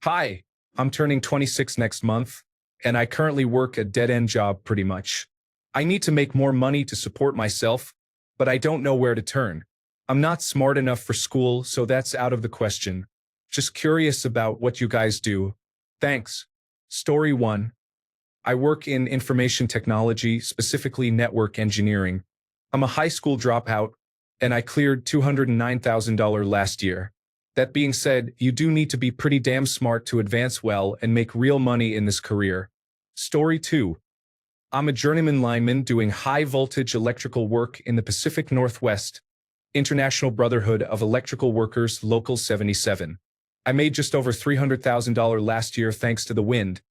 Hi, I'm turning 26 next month, and I currently work a dead-end job pretty much. I need to make more money to support myself, but I don't know where to turn. I'm not smart enough for school, so that's out of the question. Just curious about what you guys do. Thanks. Story 1. I work in information technology, specifically network engineering. I'm a high school dropout, and I cleared $209,000 last year. That being said, you do need to be pretty damn smart to advance well and make real money in this career. Story 2. I'm a journeyman lineman doing high-voltage electrical work in the Pacific Northwest, International Brotherhood of Electrical Workers, Local 77. I made just over $300,000 last year thanks to the wind,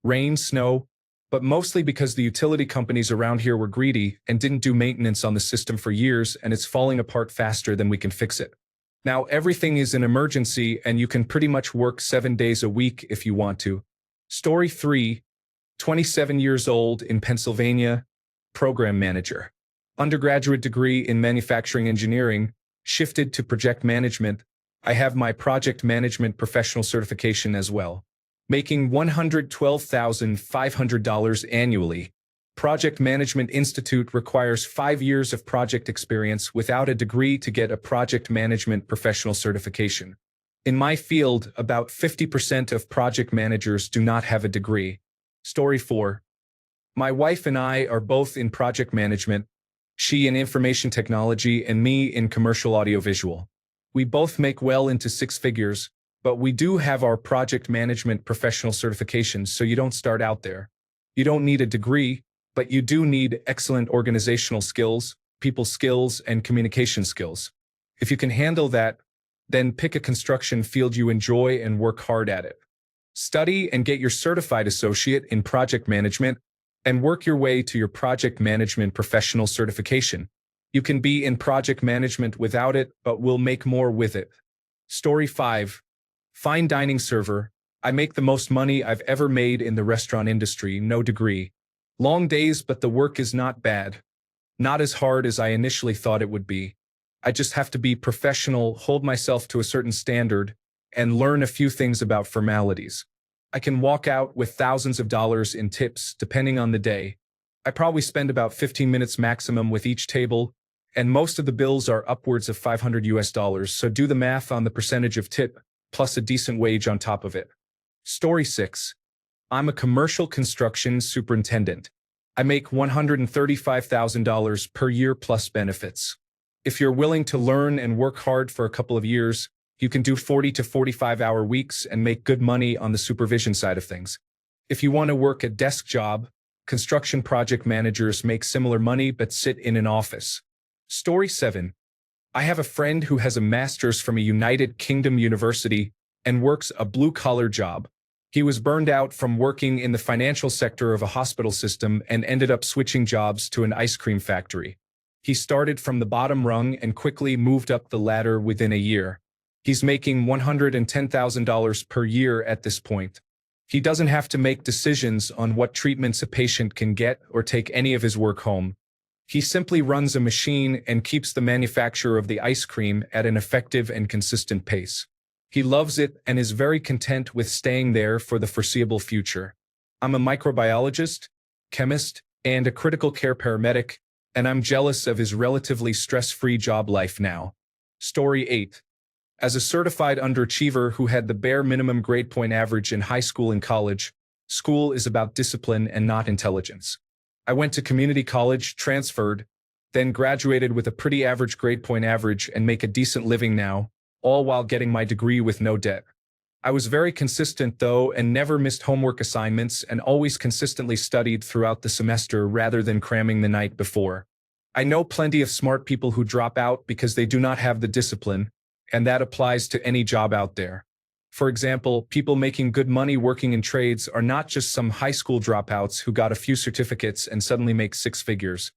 rain, snow, but mostly because the utility companies around here were greedy and didn't do maintenance on the system for years, and it's falling apart faster than we can fix it. Now everything is an emergency and you can pretty much work 7 days a week if you want to. Story 3. 27 years old in Pennsylvania, program manager. Undergraduate degree in manufacturing engineering, shifted to project management. I have my project management professional certification as well. Making $112,500 annually. Project Management Institute requires 5 years of project experience without a degree to get a project management professional certification. In my field, about 50% of project managers do not have a degree. Story 4. My wife and I are both in project management, she in information technology and me in commercial audiovisual. We both make well into 6 figures, but we do have our project management professional certifications, so you don't start out there. You don't need a degree, but you do need excellent organizational skills, people skills, and communication skills. If you can handle that, then pick a construction field you enjoy and work hard at it. Study and get your certified associate in project management and work your way to your project management professional certification. You can be in project management without it, but will make more with it. Story 5. Fine dining server. I make the most money I've ever made in the restaurant industry, no degree. Long days, but the work is not bad. Not as hard as I initially thought it would be. I just have to be professional, hold myself to a certain standard, and learn a few things about formalities. I can walk out with thousands of dollars in tips, depending on the day. I probably spend about 15 minutes maximum with each table, and most of the bills are upwards of $500, so do the math on the percentage of tip, plus a decent wage on top of it. Story 6. I'm a commercial construction superintendent. I make $135,000 per year plus benefits. If you're willing to learn and work hard for a couple of years, you can do 40 to 45-hour weeks and make good money on the supervision side of things. If you want to work a desk job, construction project managers make similar money but sit in an office. Story 7. I have a friend who has a master's from a United Kingdom university and works a blue-collar job. He was burned out from working in the financial sector of a hospital system and ended up switching jobs to an ice cream factory. He started from the bottom rung and quickly moved up the ladder within a year. He's making $110,000 per year at this point. He doesn't have to make decisions on what treatments a patient can get or take any of his work home. He simply runs a machine and keeps the manufacture of the ice cream at an effective and consistent pace. He loves it and is very content with staying there for the foreseeable future. I'm a microbiologist, chemist, and a critical care paramedic, and I'm jealous of his relatively stress-free job life now. Story 8. As a certified underachiever who had the bare minimum grade point average in high school and college, school is about discipline and not intelligence. I went to community college, transferred, then graduated with a pretty average grade point average and make a decent living now, all while getting my degree with no debt. I was very consistent though and never missed homework assignments and always consistently studied throughout the semester rather than cramming the night before. I know plenty of smart people who drop out because they do not have the discipline, and that applies to any job out there. For example, people making good money working in trades are not just some high school dropouts who got a few certificates and suddenly make 6 figures.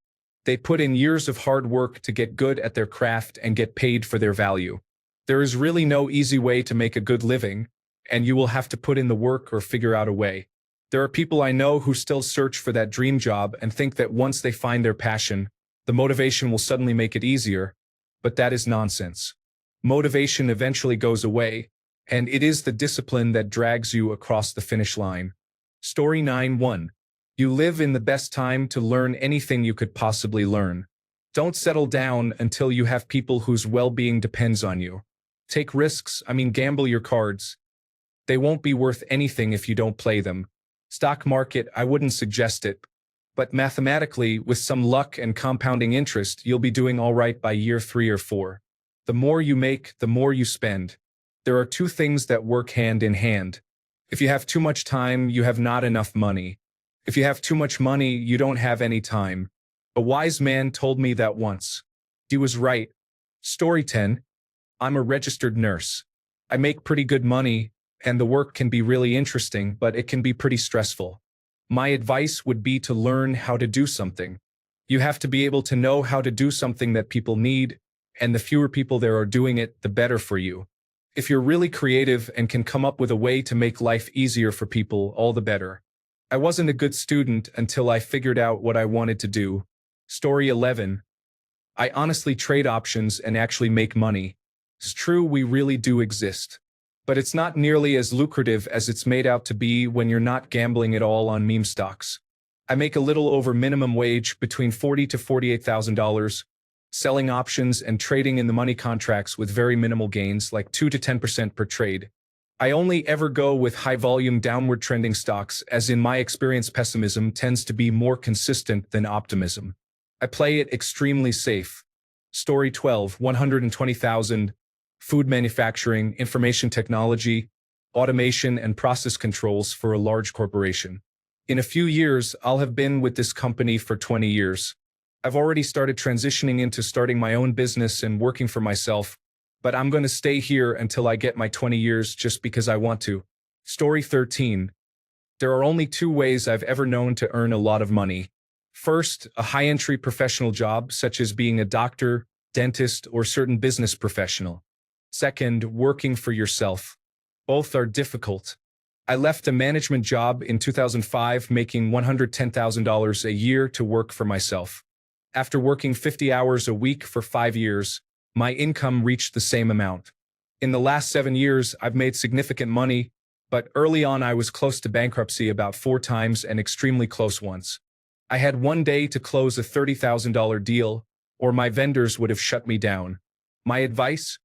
They put in years of hard work to get good at their craft and get paid for their value. There is really no easy way to make a good living, and you will have to put in the work or figure out a way. There are people I know who still search for that dream job and think that once they find their passion, the motivation will suddenly make it easier, but that is nonsense. Motivation eventually goes away, and it is the discipline that drags you across the finish line. Story 9-1. You live in the best time to learn anything you could possibly learn. Don't settle down until you have people whose well-being depends on you. Take risks, gamble your cards. They won't be worth anything if you don't play them. Stock market, I wouldn't suggest it. But mathematically, with some luck and compounding interest, you'll be doing all right by year 3 or 4. The more you make, the more you spend. There are two things that work hand in hand. If you have too much time, you have not enough money. If you have too much money, you don't have any time. A wise man told me that once. He was right. Story 10. I'm a registered nurse. I make pretty good money, and the work can be really interesting, but it can be pretty stressful. My advice would be to learn how to do something. You have to be able to know how to do something that people need, and the fewer people there are doing it, the better for you. If you're really creative and can come up with a way to make life easier for people, all the better. I wasn't a good student until I figured out what I wanted to do. Story 11. I honestly trade options and actually make money. It's true, we really do exist. But it's not nearly as lucrative as it's made out to be when you're not gambling it all on meme stocks. I make a little over minimum wage, between $40,000 to $48,000, selling options and trading in the money contracts with very minimal gains, like 2 to 10% per trade. I only ever go with high-volume downward trending stocks, as in my experience pessimism tends to be more consistent than optimism. I play it extremely safe. Story 12, 120,000, food manufacturing, information technology, automation and process controls for a large corporation. In a few years, I'll have been with this company for 20 years. I've already started transitioning into starting my own business and working for myself, but I'm going to stay here until I get my 20 years just because I want to. Story 13. There are only two ways I've ever known to earn a lot of money. First, a high-entry professional job, such as being a doctor, dentist, or certain business professional. Second, working for yourself. Both are difficult. I left a management job in 2005 making $110,000 a year to work for myself. After working 50 hours a week for 5 years, my income reached the same amount. In the last 7 years, I've made significant money, but early on I was close to bankruptcy about 4 times and extremely close once. I had one day to close a $30,000 deal, or my vendors would have shut me down. My advice?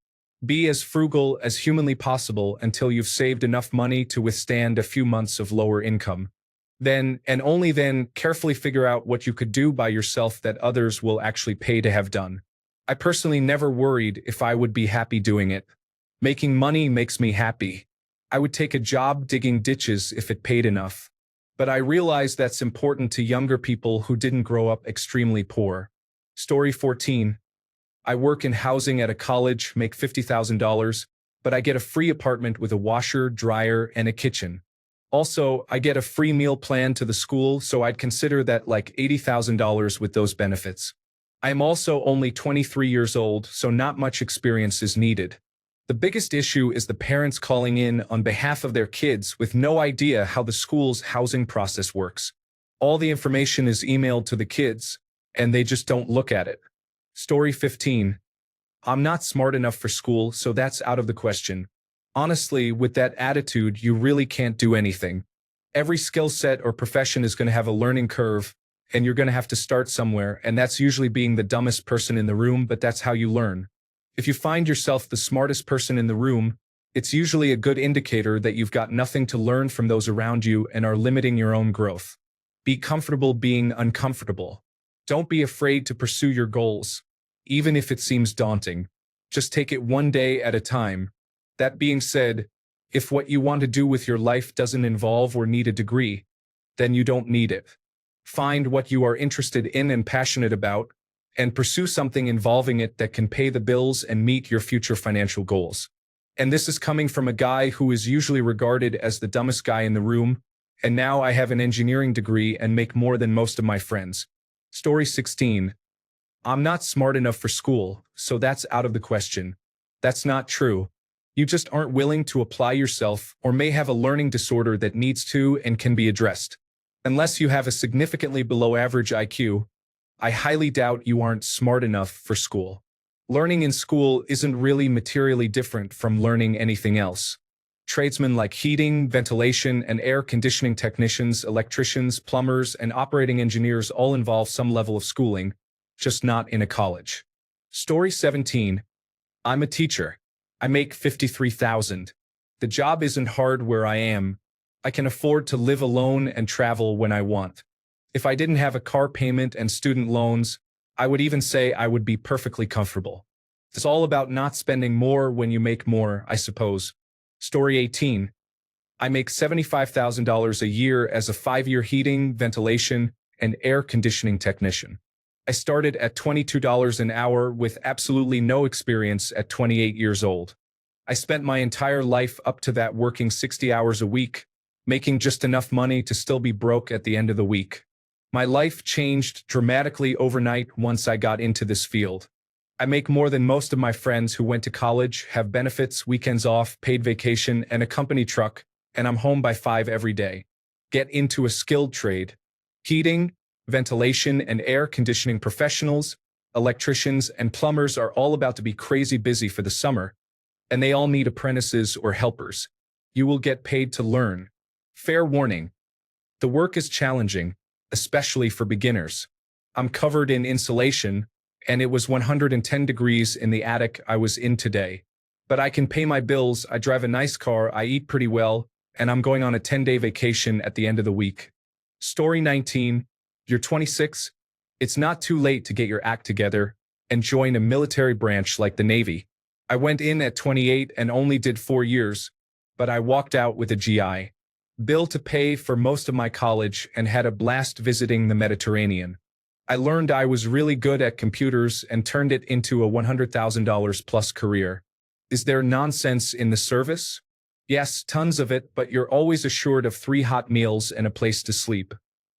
Be as frugal as humanly possible until you've saved enough money to withstand a few months of lower income. Then, and only then, carefully figure out what you could do by yourself that others will actually pay to have done. I personally never worried if I would be happy doing it. Making money makes me happy. I would take a job digging ditches if it paid enough. But I realize that's important to younger people who didn't grow up extremely poor. Story 14. I work in housing at a college, make $50,000, but I get a free apartment with a washer, dryer, and a kitchen. Also, I get a free meal plan to the school, so I'd consider that like $80,000 with those benefits. I am also only 23 years old, so not much experience is needed. The biggest issue is the parents calling in on behalf of their kids with no idea how the school's housing process works. All the information is emailed to the kids, and they just don't look at it. Story 15. I'm not smart enough for school, so that's out of the question. Honestly, with that attitude, you really can't do anything. Every skill set or profession is going to have a learning curve, and you're going to have to start somewhere, and that's usually being the dumbest person in the room, but that's how you learn. If you find yourself the smartest person in the room, it's usually a good indicator that you've got nothing to learn from those around you and are limiting your own growth. Be comfortable being uncomfortable. Don't be afraid to pursue your goals, even if it seems daunting. Just take it one day at a time. That being said, if what you want to do with your life doesn't involve or need a degree, then you don't need it. Find what you are interested in and passionate about, and pursue something involving it that can pay the bills and meet your future financial goals. And this is coming from a guy who is usually regarded as the dumbest guy in the room, and now I have an engineering degree and make more than most of my friends. Story 16. I'm not smart enough for school, so that's out of the question. That's not true. You just aren't willing to apply yourself, or may have a learning disorder that needs to and can be addressed. Unless you have a significantly below average IQ, I highly doubt you aren't smart enough for school. Learning in school isn't really materially different from learning anything else. Tradesmen like heating, ventilation, and air conditioning technicians, electricians, plumbers, and operating engineers all involve some level of schooling, just not in a college. Story 17. I'm a teacher. I make $53,000. The job isn't hard where I am. I can afford to live alone and travel when I want. If I didn't have a car payment and student loans, I would even say I would be perfectly comfortable. It's all about not spending more when you make more, I suppose. Story 18. I make $75,000 a year as a 5-year heating, ventilation, and air conditioning technician. I started at $22 an hour with absolutely no experience at 28 years old. I spent my entire life up to that working 60 hours a week, making just enough money to still be broke at the end of the week. My life changed dramatically overnight once I got into this field. I make more than most of my friends who went to college, have benefits, weekends off, paid vacation, and a company truck, and I'm home by 5 every day. Get into a skilled trade. Heating, ventilation, and air conditioning professionals, electricians, and plumbers are all about to be crazy busy for the summer, and they all need apprentices or helpers. You will get paid to learn. Fair warning. The work is challenging, especially for beginners. I'm covered in insulation, and it was 110 degrees in the attic I was in today. But I can pay my bills, I drive a nice car, I eat pretty well, and I'm going on a 10-day vacation at the end of the week. Story 19. You're 26. It's not too late to get your act together and join a military branch like the Navy. I went in at 28 and only did 4 years, but I walked out with a GI Bill to pay for most of my college and had a blast visiting the Mediterranean. I learned I was really good at computers and turned it into a $100,000 plus career. Is there nonsense in the service? Yes, tons of it, but you're always assured of 3 hot meals and a place to sleep.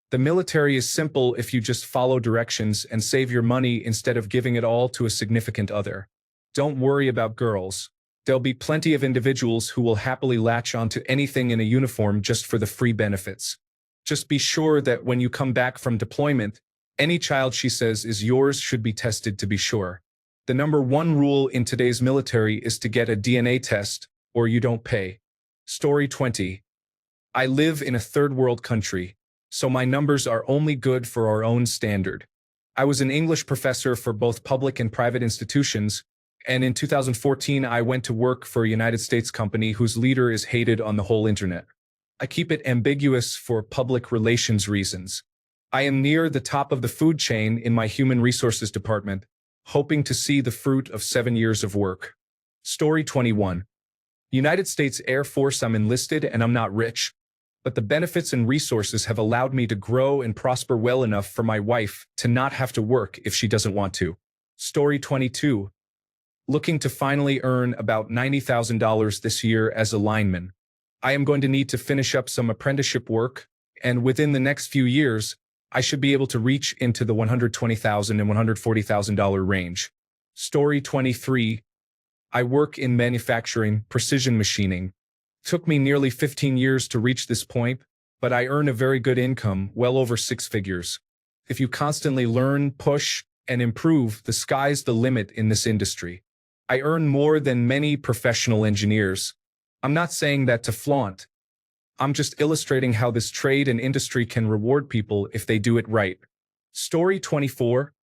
The military is simple if you just follow directions and save your money instead of giving it all to a significant other. Don't worry about girls. There'll be plenty of individuals who will happily latch onto anything in a uniform just for the free benefits. Just be sure that when you come back from deployment, any child she says is yours should be tested to be sure. The number 1 rule in today's military is to get a DNA test, or you don't pay. Story 20. I live in a third world country, so my numbers are only good for our own standard. I was an English professor for both public and private institutions, and in 2014 I went to work for a United States company whose leader is hated on the whole internet. I keep it ambiguous for public relations reasons. I am near the top of the food chain in my human resources department, hoping to see the fruit of 7 years of work. Story 21. United States Air Force. I'm enlisted and I'm not rich, but the benefits and resources have allowed me to grow and prosper well enough for my wife to not have to work if she doesn't want to. Story 22. Looking to finally earn about $90,000 this year as a lineman. I am going to need to finish up some apprenticeship work, and within the next few years, I should be able to reach into the $120,000 and $140,000 range. Story 23. I work in manufacturing, precision machining. Took me nearly 15 years to reach this point, but I earn a very good income, well over 6 figures. If you constantly learn, push, and improve, the sky's the limit in this industry. I earn more than many professional engineers. I'm not saying that to flaunt. I'm just illustrating how this trade and industry can reward people if they do it right. Story 24.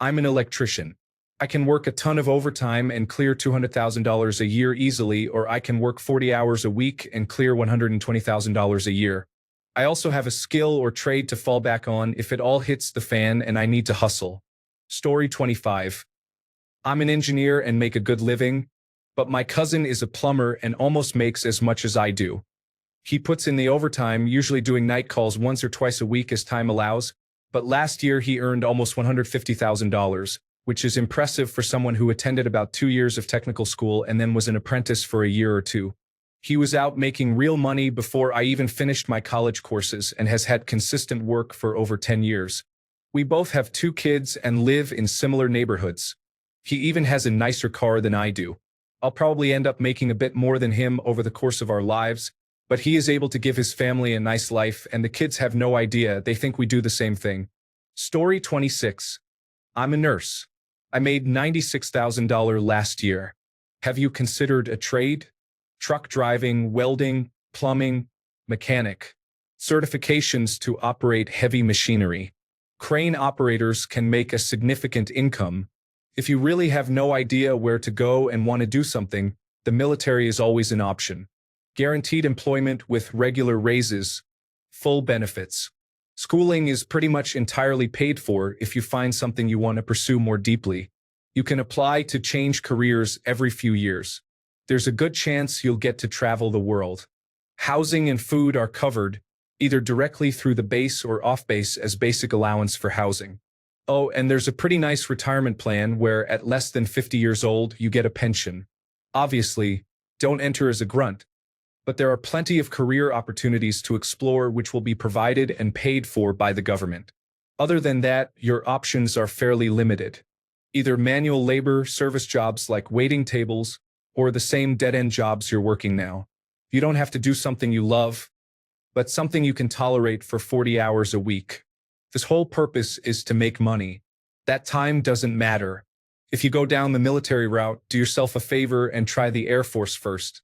I'm an electrician. I can work a ton of overtime and clear $200,000 a year easily, or I can work 40 hours a week and clear $120,000 a year. I also have a skill or trade to fall back on if it all hits the fan and I need to hustle. Story 25. I'm an engineer and make a good living, but my cousin is a plumber and almost makes as much as I do. He puts in the overtime, usually doing night calls once or twice a week as time allows, but last year he earned almost $150,000, which is impressive for someone who attended about 2 years of technical school and then was an apprentice for a year or two. He was out making real money before I even finished my college courses and has had consistent work for over 10 years. We both have 2 kids and live in similar neighborhoods. He even has a nicer car than I do. I'll probably end up making a bit more than him over the course of our lives, but he is able to give his family a nice life and the kids have no idea, they think we do the same thing. Story 26. I'm a nurse. I made $96,000 last year. Have you considered a trade? truck driving, welding, plumbing, mechanic. Certifications to operate heavy machinery. Crane operators can make a significant income. If you really have no idea where to go and want to do something, the military is always an option. Guaranteed employment with regular raises, full benefits. Schooling is pretty much entirely paid for if you find something you want to pursue more deeply. You can apply to change careers every few years. There's a good chance you'll get to travel the world. Housing and food are covered, either directly through the base or off base as basic allowance for housing. Oh, and there's a pretty nice retirement plan where at less than 50 years old, you get a pension. Obviously, don't enter as a grunt, but there are plenty of career opportunities to explore which will be provided and paid for by the government. Other than that, your options are fairly limited. Either manual labor, service jobs like waiting tables, or the same dead-end jobs you're working now. You don't have to do something you love, but something you can tolerate for 40 hours a week. This whole purpose is to make money. That time doesn't matter. If you go down the military route, do yourself a favor and try the Air Force first.